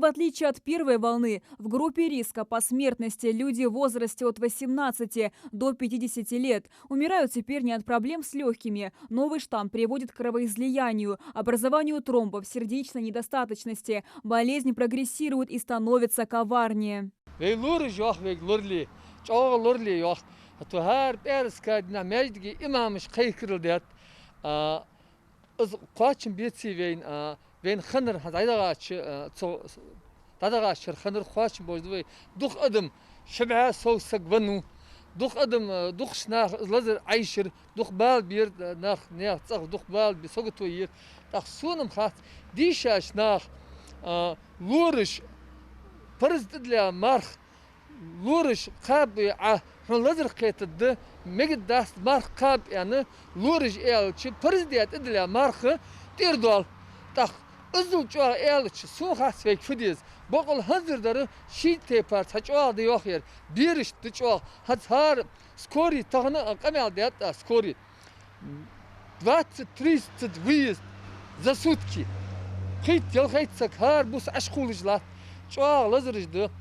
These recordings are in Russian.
В отличие от первой волны, в группе риска по смертности люди в возрасте от 18 до 50 лет умирают теперь не от проблем с легкими. Новый штамм приводит к кровоизлиянию, образованию тромбов, сердечной недостаточности. Болезнь прогрессирует и становится коварнее. Wen khanner dadaga shir khanner khwaach bozdwe dukh adam shab'a sawsak vanu dukh adam dukh snach lazer aishir dukh bal bir nach ne tsag dukh bal bi sogato yir tak sunam khat disha snach lurish parzdidla marх lurish qab a lazer qetad megid das marх qab yani lurish el chi parzdiyat idla marх tirdol tak Uzun çoğu elçi soğuk ve fidiz. Bakıl hazırları şit tepar çoğu da yok yer. Bir işte çoğu hazır skori tağını kamel de hatta skori 20-30 выезд за сутки. Хит yıl hitsak har bus aşkulujlar. Çoğu lazırıjdı.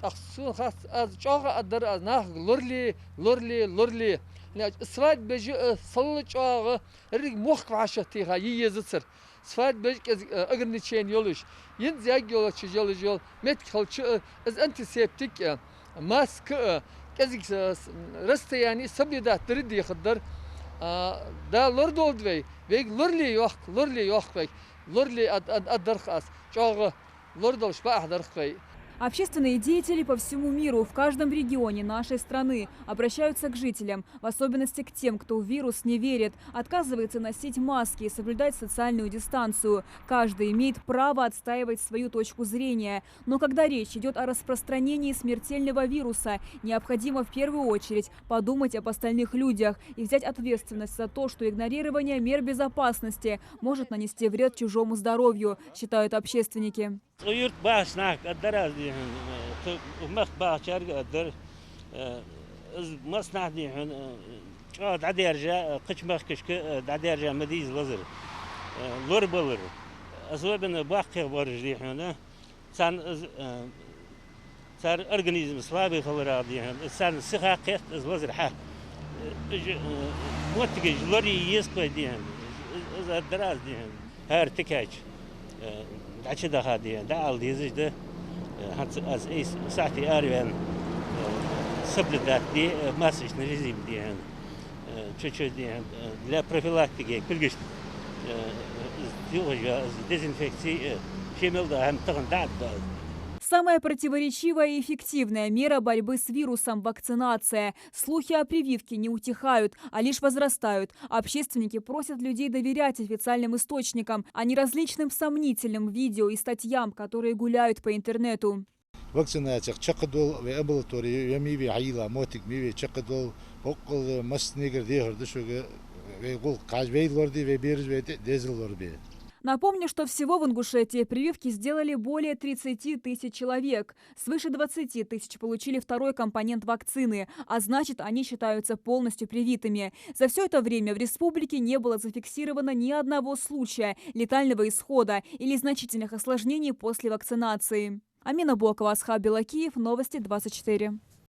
Tak soğuk az çoğu adar az nah lorli. Ne svat beji sallı çoğu rig muhk vaşati ha yiyezitsir. Sfat beşik agırniçen yoluş. Yin ziyag yol yol. Met kalçı az antiseptik mask kezik rasta yani sabyadat dirdi khadar da lord old way. Ve lorli yok ve lorli ad khas. Çoğu lord olş ba ahdar khay. Общественные деятели по всему миру, в каждом регионе нашей страны обращаются к жителям, в особенности к тем, кто в вирус не верит, отказывается носить маски и соблюдать социальную дистанцию. Каждый имеет право отстаивать свою точку зрения. Но когда речь идет о распространении смертельного вируса, необходимо в первую очередь подумать об остальных людях и взять ответственность за то, что игнорирование мер безопасности может нанести вред чужому здоровью, считают общественники. غيرت باش ناك الدراز دي ومخ باش أرجع الدر مصنع دي قاد عدي أرجع قش مخ كشك عدي أرجع مديز لزر لور بلر أسوابنا باقي ورج دي هنا صار أورجانيزم صلابي خبر دي هنا صار سخاقيت لزر حق موتكج لوري يسقي دي هنا الدراز دي هنا هارتكاج عشان ده هادي ده على ديزج ده هات از اي ساعتي اريان سبل ده دي ماسش نريزم دي هن تشو دي لا بروفيلاكتيك كلش ديوجا ديزинфекции شمل ده هم تغن داد. Самая противоречивая и эффективная мера борьбы с вирусом – вакцинация. Слухи о прививке не утихают, а лишь возрастают. Общественники просят людей доверять официальным источникам, а не различным сомнительным видео и статьям, которые гуляют по интернету. Вакцинация чакадол в лаборатории ямиви айла мотик миви чакадол окол маснигер дехор дешуге вегул кажвейлорди веберж вете дезелорби. Напомню, что всего в Ингушетии прививки сделали более 30 тысяч человек. Свыше 20 тысяч получили второй компонент вакцины, а значит, они считаются полностью привитыми. За все это время в республике не было зафиксировано ни одного случая летального исхода или значительных осложнений после вакцинации. Амина Бокова, Асхаб Белакиев, Новости 24.